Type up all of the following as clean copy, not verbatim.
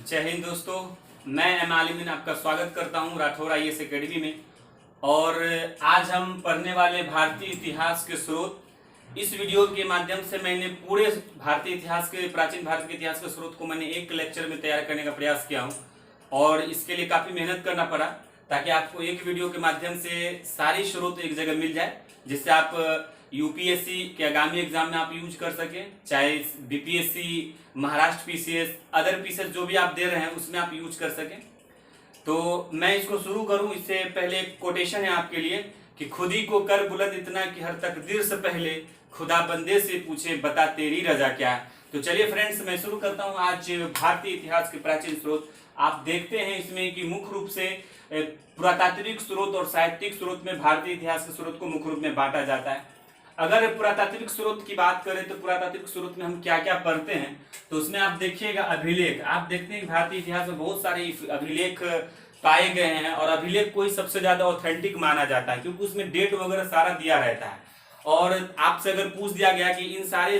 जय हिंद दोस्तों। मैं एम आलिमीन आपका स्वागत करता हूं राठौर आईएएस एकेडमी में। और आज हम पढ़ने वाले भारतीय इतिहास के स्रोत। इस वीडियो के माध्यम से मैंने पूरे भारतीय इतिहास के प्राचीन भारत के इतिहास के स्रोत को मैंने एक लेक्चर में तैयार करने का प्रयास किया हूं और इसके लिए काफ़ी मेहनत करना पड़ा ताकि आपको एक वीडियो के माध्यम से सारी स्रोत एक जगह मिल जाए, जिससे आप यूपीएससी के आगामी एग्जाम में आप यूज कर सकें, चाहे BPSC, Maharashtra PCS, other PCS जो भी आप दे रहे हैं उसमें आप यूज कर सकें। तो मैं इसको शुरू करूं इससे पहले एक कोटेशन है आपके लिए कि खुद ही को कर बुलंद इतना कि हर तकदीर से पहले खुदा बंदे से पूछे बता तेरी रजा क्या है। तो चलिए फ्रेंड्स, मैं शुरू करता हूं आज भारतीय इतिहास के प्राचीन स्रोत। आप देखते हैं इसमें कि मुख्य रूप से पुरातात्विक स्रोत और साहित्यिक स्रोत में भारतीय इतिहास के स्रोत को मुख्य रूप में बांटा जाता है। अगर पुरातात्विक स्रोत की बात करें तो पुरातात्विक स्रोत में हम क्या क्या पढ़ते हैं, तो उसमें आप देखिएगा अभिलेख। आप देखते हैं भारतीय इतिहास में बहुत सारे अभिलेख पाए गए हैं और अभिलेख को ही सबसे ज्यादा ऑथेंटिक माना जाता है क्योंकि उसमें डेट वगैरह सारा दिया रहता है। और आपसे अगर पूछ दिया गया कि इन सारे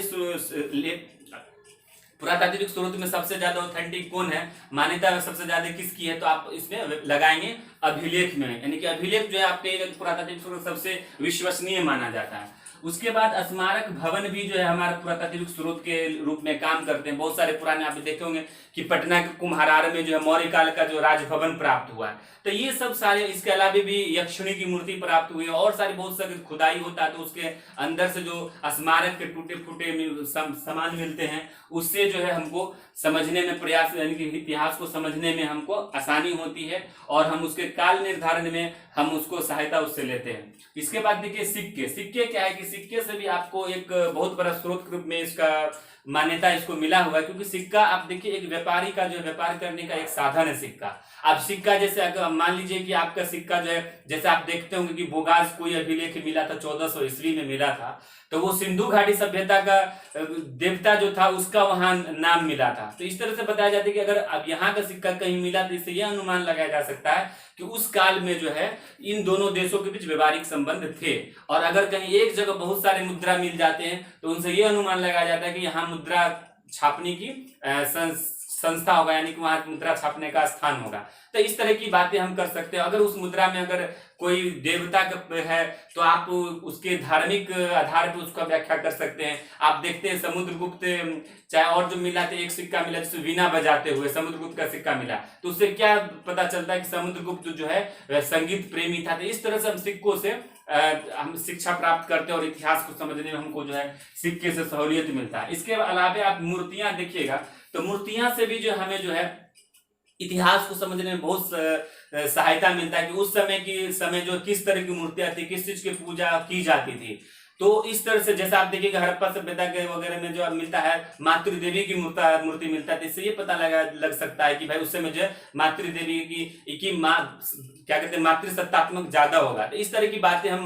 पुरातात्विक स्रोत में सबसे ज्यादा ऑथेंटिक कौन है, मान्यता सबसे ज्यादा किसकी है, तो आप इसमें लगाएंगे अभिलेख में, यानी कि अभिलेख जो है आपके पुरातात्विक स्रोत सबसे विश्वसनीय माना जाता है। उसके बाद स्मारक भवन भी जो है हमारे पुरातात्विक स्रोत के रूप में काम करते हैं। बहुत सारे पुराने आप देखे होंगे कि पटना के कुम्हारार में जो है मौर्य काल का जो राजभवन प्राप्त हुआ है। तो ये सब सारे, इसके अलावा भी यक्षिणी की मूर्ति प्राप्त हुई है और सारी बहुत सारी खुदाई होता है तो उसके अंदर से जो स्मारक के टूटे फूटे सामान मिलते हैं उससे जो है हमको समझने में प्रयास, यानी कि इतिहास को समझने में हमको आसानी होती है और हम उसके काल निर्धारण में हम उसको सहायता उससे लेते हैं। इसके बाद देखिए सिक्के। सिक्के क्या है कि सिक्के से भी आपको एक बहुत बड़ा स्रोत के रूप में इसका मान्यता इसको मिला हुआ है, क्योंकि सिक्का आप देखिए एक व्यापारी का जो व्यापार करने का एक साधन है सिक्का। आप सिक्का जैसे अगर मान लीजिए कि आपका सिक्का जो है, जैसे आप देखते होंगे कि बोगास कोई अभिलेख मिला था 1400 ईस्वी में मिला था, तो वो सिंधु घाटी सभ्यता का देवता जो था उसका वहां नाम मिला था। तो इस तरह से बताया जाता है कि अगर अब यहाँ का सिक्का कहीं मिला तो इससे यह अनुमान लगाया जा सकता है कि उस काल में जो है इन दोनों देशों के बीच व्यापारिक संबंध थे। और अगर कहीं एक जगह बहुत सारे मुद्रा मिल जाते हैं तो उनसे यह अनुमान लगाया जाता है कि यहाँ मुद्रा छापने की संस्था होगा, यानी कि वहां मुद्रा छापने का स्थान होगा। तो इस तरह की बातें हम कर सकते हैं। अगर उस मुद्रा में अगर कोई देवता है तो आप उसके धार्मिक आधार पर उसका व्याख्या कर सकते हैं। आप देखते हैं समुद्रगुप्त, चाहे और जो मिला था, एक सिक्का मिला जिससे वीणा बजाते हुए समुद्रगुप्त का सिक्का मिला, तो उससे क्या पता चलता है कि समुद्रगुप्त जो है वह संगीत प्रेमी था। तो इस तरह से हम सिक्कों से हम शिक्षा प्राप्त करते हैं और इतिहास को समझने में हमको जो है सिक्के से सहूलियत मिलता है। इसके अलावा आप मूर्तियां देखिएगा तो मूर्तियां से भी जो हमें जो है इतिहास को समझने में बहुत सहायता मिलता है कि उस समय जो किस तरह की मूर्तियां थी, किस चीज की पूजा की जाती थी। तो इस तरह से जैसे आप देखिएगा हड़प्पा सभ्यता के वगैरह में जो मिलता है मातृ देवी की मूर्ति मिलता है, तो इससे ये पता लग सकता है कि भाई उस समय जो है मातृ देवी की क्या कहते हैं मातृसत्तात्मक ज्यादा होगा। तो इस तरह की बातें हम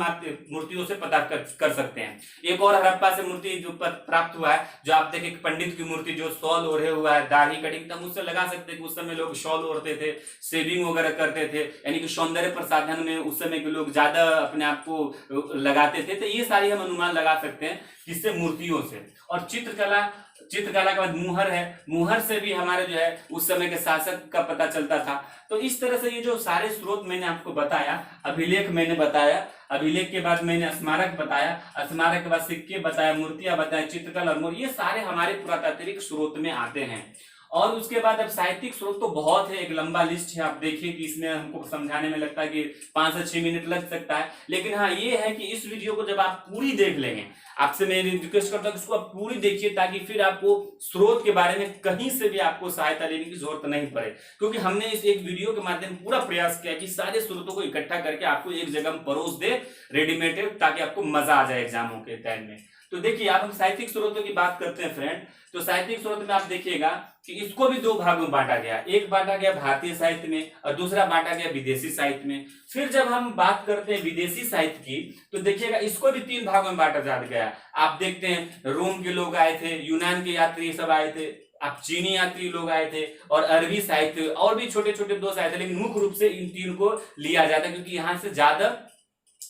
मूर्तियों से पता कर सकते हैं। एक और हड़प्पा से मूर्ति जो प्राप्त हुआ है, जो आप देखें पंडित की मूर्ति जो शॉल ओढ़े हुआ है, दाढ़ी कटिंग, हम उससे लगा सकते हैं कि उस समय लोग शॉल ओढ़ते थे, शेविंग वगैरह करते थे, यानी कि सौंदर्य प्रसाधन में उस समय के लोग ज्यादा अपने आप को लगाते थे। तो ये सारी हम अनुमान लगा सकते हैं किससे, मूर्तियों से। और चित्रकला के बाद मुहर है, मुहर से भी हमारे जो है उस समय के शासक का पता चलता था। तो इस तरह से ये जो सारे स्रोत मैंने आपको बताया, अभिलेख मैंने बताया, अभिलेख के बाद मैंने स्मारक बताया, स्मारक के बाद सिक्के बताया, मूर्तियां बताया, चित्रकला और ये सारे हमारे पुरातात्विक स्रोत में आते हैं। और उसके बाद अब साहित्यिक स्रोत तो बहुत है, एक लंबा लिस्ट है। आप देखिए कि इसमें हमको समझाने में लगता है कि 5 से 6 मिनट लग सकता है, लेकिन हाँ ये है कि इस वीडियो को जब आप पूरी देख लेंगे, आपसे मैं रिक्वेस्ट करता हूँ कि इसको आप पूरी देखिए ताकि फिर आपको स्रोत के बारे में कहीं से भी आपको सहायता लेने की जरूरत नहीं पड़े, क्योंकि हमने इस एक वीडियो के माध्यम पूरा प्रयास किया कि सारे स्रोतों को इकट्ठा करके आपको एक जगह परोस दे रेडीमेड, ताकि आपको मजा आ जाए एग्जामों के टाइम में। तो देखिए अब हम साहित्यिक स्रोतों की बात करते हैं फ्रेंड। तो साहित्यिक स्रोत में आप देखिएगा कि इसको भी 2 भागों में बांटा गया, एक बांटा गया भारतीय साहित्य में और दूसरा बांटा गया विदेशी साहित्य में। फिर जब हम बात करते हैं विदेशी साहित्य की तो देखिएगा इसको भी 3 भागों में बांटा जा गया। आप देखते हैं रोम के लोग आए थे, यूनान के यात्री सब आए थे, आप चीनी यात्री लोग आए थे, और अरबी साहित्य और भी छोटे छोटे 2 साहित्य, लेकिन मुख्य रूप से इन 3 को लिया जाता है क्योंकि यहाँ से ज्यादा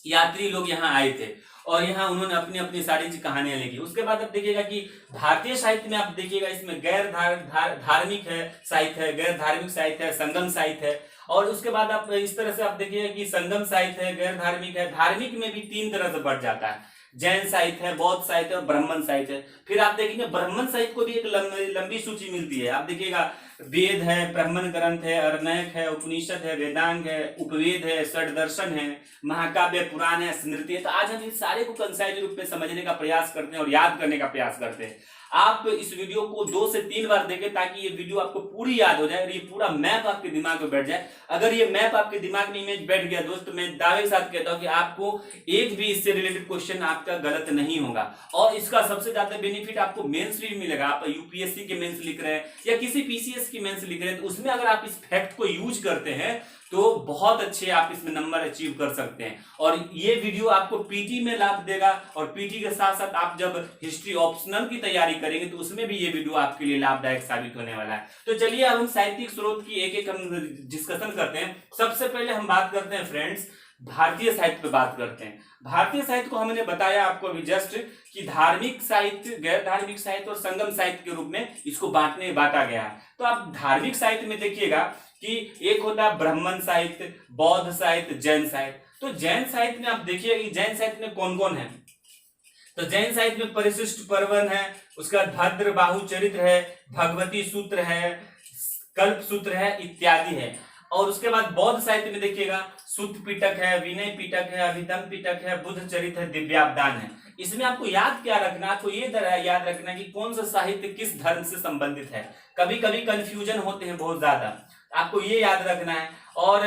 यात्री लोग यहाँ आए थे। और यहाँ उन्होंने अपनी अपनी सारी कहानियां लिखी। उसके बाद आप देखिएगा कि भारतीय साहित्य में आप देखिएगा इसमें गैर धार्मिक है साहित्य है, गैर धार्मिक साहित्य है, संगम साहित्य है। और उसके बाद आप इस तरह से आप देखिएगा कि संगम साहित्य है, गैर धार्मिक है, धार्मिक में भी 3 तरह से बढ़ जाता है, जैन साहित्य है, बौद्ध साहित्य और ब्राह्मण साहित्य है। फिर आप देखेंगे ब्राह्मण साहित्य को भी एक लंबी सूची मिलती है। आप देखिएगा वेद है, ब्राह्मण ग्रंथ है, अरण्यक है, उपनिषद है, वेदांग है, उपवेद है, षड दर्शन है, महाकाव्य, पुराण है, स्मृति है। तो आज हम इन सारे को कंसाइज रूप में समझने का प्रयास करते हैं और याद करने का प्रयास करते हैं। आप इस वीडियो को 2 से 3 बार देखें ताकि ये वीडियो आपको पूरी याद हो जाए और ये पूरा मैप आपके दिमाग में बैठ जाए। अगर ये मैप आपके दिमाग में इमेज बैठ गया दोस्त, मैं दावे के साथ कहता हूं कि आपको एक भी इससे रिलेटेड क्वेश्चन आपका गलत नहीं होगा। और इसका सबसे ज्यादा बेनिफिट आपको मेंस में मिलेगा। आप यूपीएससी के मेंस लिख रहे हैं या किसी पीसीएस की मेंस लिख रहे हैं, तो उसमें अगर आप इस फैक्ट को यूज करते हैं तो बहुत अच्छे आप इसमें नंबर अचीव कर सकते हैं। और ये वीडियो आपको पीटी में लाभ देगा और पीटी के साथ साथ आप जब हिस्ट्री ऑप्शनल की तैयारी करेंगे तो उसमें भी ये वीडियो आपके लिए लाभदायक साबित होने वाला है। तो चलिए अब हम साहित्यिक स्रोत की एक एक हम डिस्कशन करते हैं। सबसे पहले हम बात करते हैं फ्रेंड्स भारतीय साहित्य पे बात करते हैं। भारतीय साहित्य को हमने बताया आपको अभी जस्ट कि धार्मिक साहित्य, गैर धार्मिक साहित्य और संगम साहित्य के रूप में इसको बांटा गया है। तो आप धार्मिक साहित्य में देखिएगा कि एक होता है ब्राह्मण साहित्य, बौद्ध साहित्य, जैन साहित्य। तो जैन साहित्य में आप देखिए कि जैन साहित्य में कौन कौन है। तो जैन साहित्य में परिशिष्ट पर्वन है, उसका भद्र बाहु चरित्र है, भगवती सूत्र है, कल्प सूत्र है इत्यादि है। और उसके बाद बौद्ध साहित्य में देखिएगा सुत्त पिटक है, विनय पिटक है, अभिधम पिटक है, बुद्ध चरित्र है, दिव्यावदान है। इसमें आपको याद क्या रखना, आपको ये याद रखना कि कौन सा साहित्य किस धर्म से संबंधित है। कभी कभी कंफ्यूजन होते हैं बहुत ज्यादा, आपको ये याद रखना है। और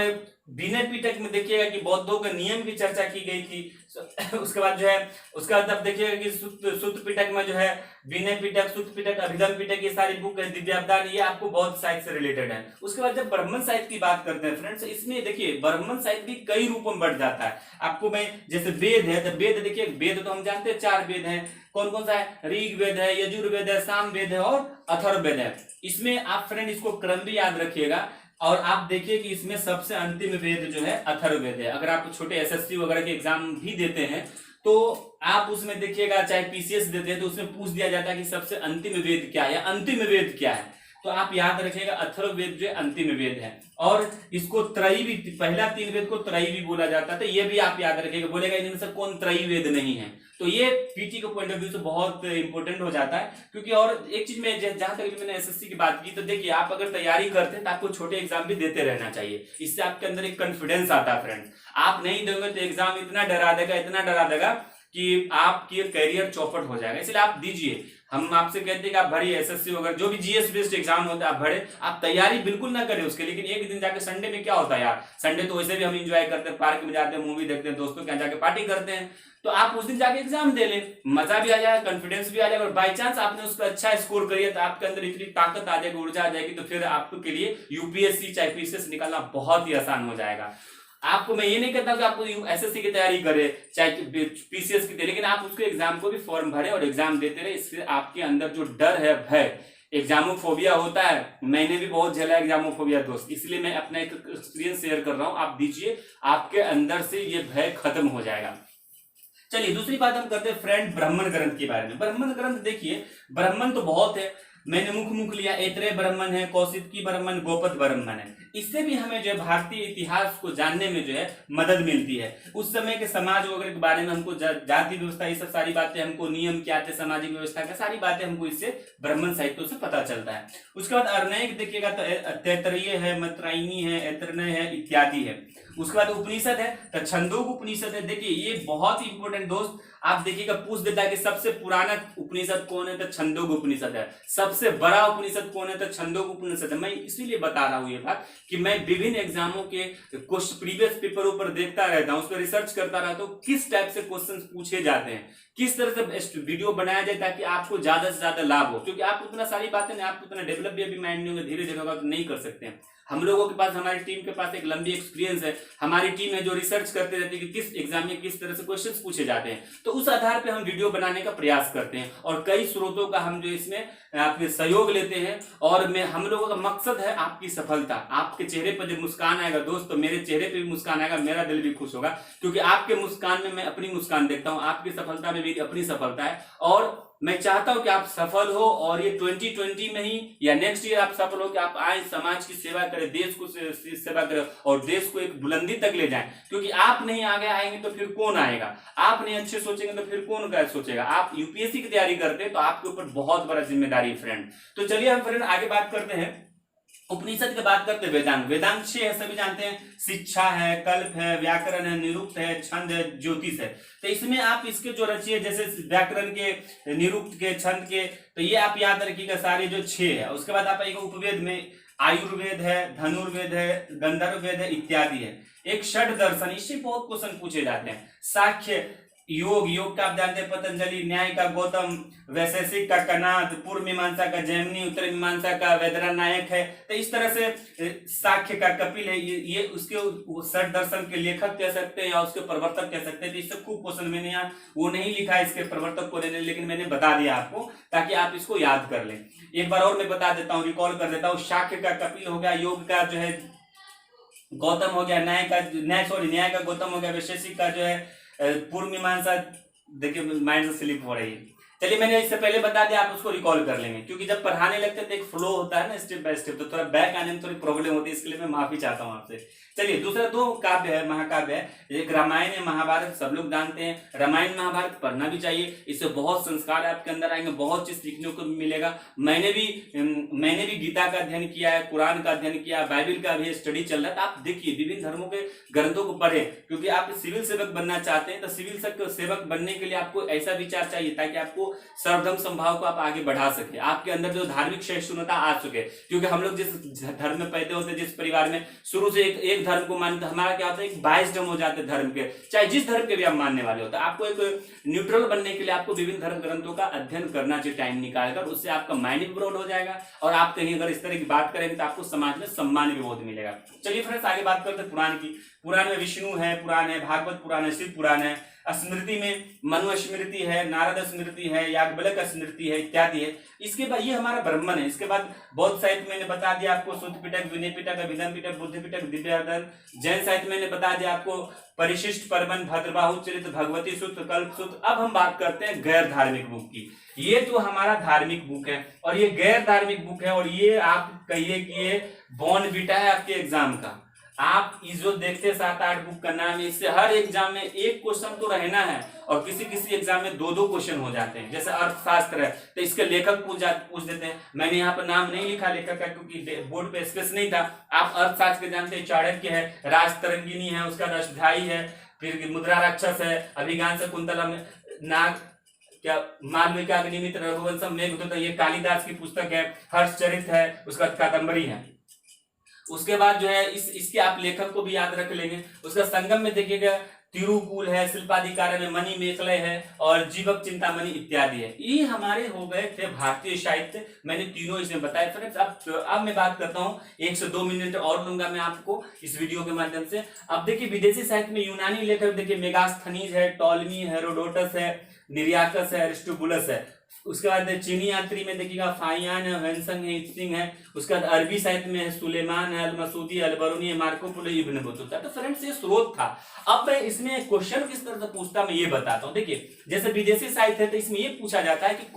विनय पिटक में देखिएगा कि बौद्धों के नियम की चर्चा की गई थी। उसके बाद जो है उसका मतलब देखिएगा कि सुत्त पिटक में जो है विनय पिटक, सुत्त पिटक, अभिधम पिटक ये सारी बुक है, दिव्यावदान ये आपको बौद्ध साहित्य से रिलेटेड है। उसके बाद जब ब्राह्मण साहित्य की बात करते हैं फ्रेंड्स, इसमें देखिए ब्राह्मण साहित्य भी कई रूपों में बढ़ जाता है। आपको मैं जैसे वेद है, तो वेद देखिए वेद तो हम जानते हैं 4 वेद है। कौन कौन सा है? ऋग वेद है, यजुर्वेद है, साम वेद है और अथर्ववेद है। इसमें आप फ्रेंड इसको क्रम भी याद रखिएगा। और आप देखिए कि इसमें सबसे अंतिम वेद जो है अथर्ववेद है। अगर आप छोटे एसएससी वगैरह के एग्जाम भी देते हैं तो आप उसमें देखिएगा, चाहे पीसीएस देते हैं तो उसमें पूछ दिया जाता है कि सबसे अंतिम वेद क्या है या अंतिम वेद क्या है। तो आप याद रखिएगा अथर्ववेद जो अंतिम वेद है। और इसको त्रयी भी, पहला 3 वेद को त्रयी भी बोला जाता है। तो ये भी आप याद रखिएगा। बोलेगा इनमें से कौन त्रयी वेद नहीं है, तो ये पीटी के पॉइंट ऑफ व्यू से बहुत इंपॉर्टेंट हो जाता है। क्योंकि और एक चीज में जहां तक मैंने एसएससी की बात की, तो देखिए आप अगर तैयारी करते हैं तो आपको छोटे एग्जाम भी देते रहना चाहिए। इससे आपके अंदर एक कॉन्फिडेंस आता है फ्रेंड्स। आप नहीं दोगे तो एग्जाम इतना डरा देगा कि आपकी करियर चौपट हो जाएगा। इसलिए आप दीजिए। हम आपसे कहते हैं कि आप भरिए एसएससी वगैरह जो भी जीएस बेस्ड एग्जाम होता है आप भरे। आप तैयारी बिल्कुल ना करें उसके, लेकिन एक दिन जाके संडे में क्या होता है यार, संडे तो वैसे भी हम एंजॉय करते हैं, पार्क में जाते हैं, मूवी देखते हैं, दोस्तों के यहाँ जाके पार्टी करते हैं। तो आप उस दिन जाके एग्जाम दे लें, मजा भी आ जाएगा, कॉन्फिडेंस भी आ जाएगा। और बाई चांस आपने उस पर अच्छा स्कोर करिए तो आपके अंदर इतनी ताकत आ जाएगी, ऊर्जा आ जाएगी, तो फिर आपके लिए यूपीएससी चाहे पीसीएस निकालना बहुत ही आसान हो जाएगा। आपको मैं ये नहीं कहता कि आपको एसएससी की तैयारी करे चाहे पीसीएस की, लेकिन आप उसके एग्जाम को भी फॉर्म भरे और एग्जाम देते रहे। इससे आपके अंदर जो डर है, भय, एग्जामोफोबिया होता है, मैंने भी बहुत झेला एग्जामोफोबिया दोस्त, इसलिए मैं अपना एक एक्सपीरियंस शेयर कर रहा हूं। आप दीजिए, आपके अंदर से ये भय खत्म हो जाएगा। चलिए दूसरी बात हम करते हैं फ्रेंड ब्राह्मण ग्रंथ के बारे में। ब्राह्मण ग्रंथ देखिए, ब्राह्मण तो बहुत है, मैंने मुख लिया, ऐत्रेय ब्राह्मण है, कौशिकी ब्राह्मण, गोपद ब्राह्मण है। इससे भी हमें जो है भारतीय इतिहास को जानने में जो है मदद मिलती है। उस समय के समाज वगैरह के बारे में हमको, जाति व्यवस्था, ये सब सारी बातें हमको, नियम क्या थे सामाजिक व्यवस्था का, सारी बातें हमको इससे ब्राह्मण साहित्यों से पता चलता है। उसके बाद अरण्यक देखिएगा तो तैतरीय है, मैत्रायणी है, ऐतरेय है इत्यादि है। उसके बाद उपनिषद है तो छंदोग उपनिषद है। देखिए ये बहुत ही इंपॉर्टेंट दोस्त, आप देखिएगा पूछ देता है कि सबसे पुराना उपनिषद कौन है, तो छंदोग उपनिषद है। सबसे बड़ा उपनिषद कौन है, तो छंदोग उपनिषद है। मैं इसीलिए बता रहा हूं ये बात कि मैं विभिन्न एग्जामों के प्रीवियस पेपरों पर देखता रहता हूं, उस पर रिसर्च करता रहता हूं, किस टाइप से क्वेश्चन पूछे जाते हैं, किस तरह से वीडियो बनाया जाए ताकि आपको ज्यादा से ज्यादा लाभ हो। क्योंकि आप उतना सारी बातें नहीं, आप उतना डेवलप भी अभी माइंड नहीं होगा, धीरे धीरे होगा तो नहीं कर सकते हैं। हम लोगों के पास, हमारी टीम के पास एक लंबी एक्सपीरियंस है। हमारी टीम है जो रिसर्च करते रहती है कि किस एग्जाम में किस तरह से क्वेश्चंस पूछे जाते हैं, तो उस आधार पे हम वीडियो बनाने का प्रयास करते हैं और कई स्रोतों का हम जो इसमें आपके सहयोग लेते हैं। और हम लोगों का मकसद है आपकी सफलता। आपके चेहरे पर जब मुस्कान आएगा दोस्त, तो मेरे चेहरे पे भी मुस्कान आएगा, मेरा दिल भी खुश होगा, क्योंकि आपके मुस्कान में मैं अपनी मुस्कान देखता हूं, आपकी सफलता में मेरी अपनी सफलता है। और मैं चाहता हूं कि आप सफल हो और ये 2020 में ही या नेक्स्ट ईयर आप सफल हो कि आप आए, समाज की सेवा करें, देश को सेवा करें और देश को एक बुलंदी तक ले जाएं। क्योंकि आप नहीं आगे आएंगे तो फिर कौन आएगा, आप नहीं अच्छे सोचेंगे तो फिर कौन क्या सोचेगा। आप यूपीएससी की तैयारी करते हैं तो आपके ऊपर बहुत बड़ा जिम्मेदारी है फ्रेंड। तो चलिए हम फ्रेंड आगे बात करते हैं, उपनिषद की बात करते हैं। वेदांग, वेदांग 6 है, सभी जानते हैं। शिक्षा है, कल्प है, व्याकरण है, निरुक्त है, छंद है, ज्योतिष है। तो इसमें आप इसके जो रचिए, जैसे व्याकरण के, निरुक्त के, छंद के, तो ये आप याद रखिएगा सारे जो 6 है। उसके बाद आप आएगा उपवेद में, आयुर्वेद है, धनुर्वेद है, गंधर्व वेद है, इत्यादि है। एक षड दर्शन, इससे बहुत क्वेश्चन पूछे जाते हैं। साख्य, योग, योग का आप जानते हैं पतंजलि, न्याय का गौतम, वैशेषिक का कनाद, पूर्व मीमांसा का जैमिनी, उत्तर मीमांसा का वैदरा नायक है। तो इस तरह से साख्य का कपिल है, ये उसके षड दर्शन के लेखक कह सकते हैं या उसके प्रवर्तक कह सकते हैं। तो इससे खूब क्वेश्चन मैंने यहाँ वो नहीं लिखा है इसके प्रवर्तक को, लेकिन मैंने बता दिया आपको ताकि आप इसको याद कर लें। एक बार और मैं बता देता हूँ, रिकॉल कर देता हूँ। शाक्य का कपिल हो गया, योग का जो है गौतम हो गया, न्याय का गौतम हो गया, वैशेषिक का जो है पूर्व मीमांसा, देखिए माइंड से स्लिप हो रही है। चलिए मैंने इससे पहले बता दिया, आप उसको रिकॉल कर लेंगे, क्योंकि जब पढ़ाने लगते हैं तो एक फ्लो होता है ना स्टेप बाय स्टेप, तो थोड़ा बैक आने में थोड़ी प्रॉब्लम होती है, इसके लिए मैं माफी चाहता हूँ आपसे। चलिए दूसरा 2 काव्य है, महाकाव्य है। एक रामायण है, महाभारत सब लोग जानते हैं। रामायण महाभारत पढ़ना भी चाहिए, इससे बहुत संस्कार आपके अंदर आएंगे, बहुत चीज सीखने को मिलेगा। मैंने भी गीता का अध्ययन किया है, कुरान का अध्ययन किया, बाइबल का भी स्टडी चल रहा है। तो आप देखिए विभिन्न धर्मों के ग्रंथों को पढ़े, क्योंकि आप सिविल सेवक बनना चाहते हैं। तो सिविल सेवक बनने के लिए आपको ऐसा विचार चाहिए ताकि आपको सर्वधर्म संभाव को आप आगे बढ़ा सके, आपके अंदर जो धार्मिक सहिष्णुता आ सके। क्योंकि हम लोग जिस धर्म में पैदा होते हैं, जिस परिवार में शुरू से एक धर्म को मानते, हमारा क्या होता है एक बायस्ड हो जाते हैं धर्म के, चाहे जिस धर्म के भी आप मानने वाले होते हैं। आपको एक न्यूट्रल बनने के लिए आपको विभिन्न धर्म ग्रंथों का अध्ययन करना चाहिए टाइम निकालकर, उससे आपका माइंड भी ब्रॉड हो जाएगा और आप कहीं अगर इस तरह की बात करेंगे तो आपको समाज में सम्मान भी बहुत मिलेगा। चलिए फ्रेंड्स आगे बात करते हैं पुराण की। पुराण में विष्णु है, पुराण है, भागवत पुराण है, शिव पुराण है। स्मृति में मनु स्मृति है, नारद स्मृति है, याज्ञवल्क्य स्मृति है, इत्यादि है। इसके बाद ये हमारा ब्राह्मण है। इसके बाद बौद्ध साहित्य मैंने बता दिया आपको, शुद्ध पिटक, विनय पिटक, अभिधम पिटक, बुद्धि पिटक, दिव्यादन। जैन साहित्य मैंने बता दिया आपको, परिशिष्ट, परमन, भद्रबाहु चरित, भगवती सूत्र, कल्प सूत्र। अब हम बात करते हैं गैर धार्मिक बुक की। ये तो हमारा धार्मिक बुक है और ये गैर धार्मिक बुक है, और ये आप कहिए कि ये बॉर्नविटा है आपके एग्जाम का। आप जो देखते हैं 7-8 बुक का नाम है, इससे हर एग्जाम में एक क्वेश्चन तो रहना है, और किसी एग्जाम में 2-2 क्वेश्चन हो जाते हैं। जैसे अर्थशास्त्र है तो इसके लेखक पूछ देते हैं। मैंने यहाँ पर नाम नहीं लिखा लेखक का, क्योंकि बोर्ड पे स्पेस नहीं था। आप अर्थशास्त्र के जानते हैं, चाणक्य है, राजतरंगिणी है, उसका अष्टधाई है, फिर मुद्रा राक्षस है, अभिज्ञान शकुंतलम, नाग क्या मालविका निमित्त, रघुवंशम, मेघदूत, ये कालिदास की पुस्तक है, हर्षचरित है, उसका कादंबरी है। उसके बाद जो है इसके आप लेखक को भी याद रख लेंगे। उसका संगम में देखिएगा तिरुकुल है, शिल्पाधिकार में मणि मेखले है, और जीवक चिंतामणि इत्यादि है। ये हमारे हो गए थे भारतीय साहित्य। मैंने तीनों इसमें बताए फ्रेंड्स। अब मैं बात करता हूँ, 1 से 2 मिनट और लूंगा मैं आपको इस वीडियो के माध्यम से। अब देखिए विदेशी साहित्य में यूनानी लेखक देखिए मेगास्थनीज है, टॉलमी है, हेरोडोटस है, निर्याकस है, अरिस्टोबुलस है। उसके बाद चीनी यात्री में देखिएगा फाहियान है, हेंसंग है, इत्सिंग है। उसके बाद अरबी साहित्य में है सुलेमान है, अल मसूदी, अल बरूनी है, मार्को पोलो, इब्न बतूता। तो फ्रेंड्स ये स्रोत था। अब मैं इसमें क्वेश्चन किस तरह से पूछता मैं ये बताता हूँ। देखिए जैसे विदेशी साहित्य है तो इसमें ये पूछा जाता है कि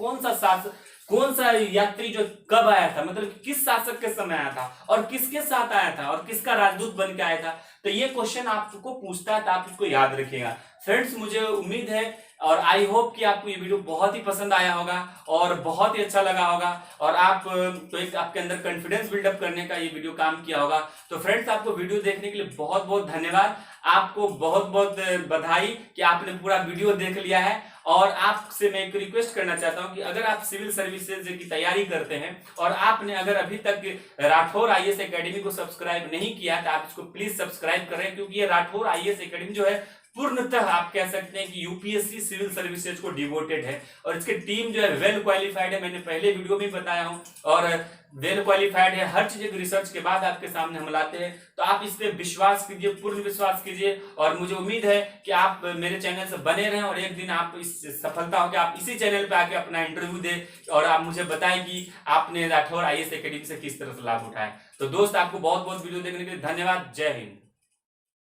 कौन सा यात्री जो कब आया था, मतलब किस शासक के समय आया था, और किसके साथ आया था, और किसका राजदूत बन के आया था। तो ये क्वेश्चन आपको पूछता है, तो आप इसको याद रखिएगा फ्रेंड्स। मुझे उम्मीद है और आई होप कि आपको ये वीडियो बहुत ही पसंद आया होगा और बहुत ही अच्छा लगा होगा, और आप तो एक आपके अंदर कॉन्फिडेंस बिल्डअप करने का ये वीडियो काम किया होगा। तो फ्रेंड्स आपको वीडियो देखने के लिए बहुत बहुत धन्यवाद, आपको बहुत बहुत बधाई कि आपने पूरा वीडियो देख लिया है। और आपसे मैं एक रिक्वेस्ट करना चाहता हूं कि अगर आप सिविल सर्विसेज की तैयारी करते हैं और आपने अगर अभी तक राठौर आईएएस एकेडमी को सब्सक्राइब नहीं किया तो आप इसको प्लीज सब्सक्राइब करें, क्योंकि ये राठौर आईएएस एकेडमी जो है पूर्णतः आप कह सकते हैं कि यूपीएससी सिविल सर्विसेज को डिवोटेड है और इसकी टीम जो है वेल क्वालिफाइड है। मैंने पहले वीडियो में बताया हूं और वेल क्वालिफाइड है। हर चीज रिसर्च के बाद आपके सामने हम लाते हैं, तो आप इस पे विश्वास कीजिए, पूर्ण विश्वास कीजिए और मुझे उम्मीद है कि आप मेरे चैनल से बने रहें और एक दिन आप इस सफलता हो कि आप इसी चैनल पे आके अपना इंटरव्यू दें और आप मुझे बताएं कि आपने राठौर आईएएस एकेडमी से किस तरह से लाभ उठाया। तो दोस्त, आपको बहुत बहुत वीडियो देखने के लिए धन्यवाद। जय हिंद।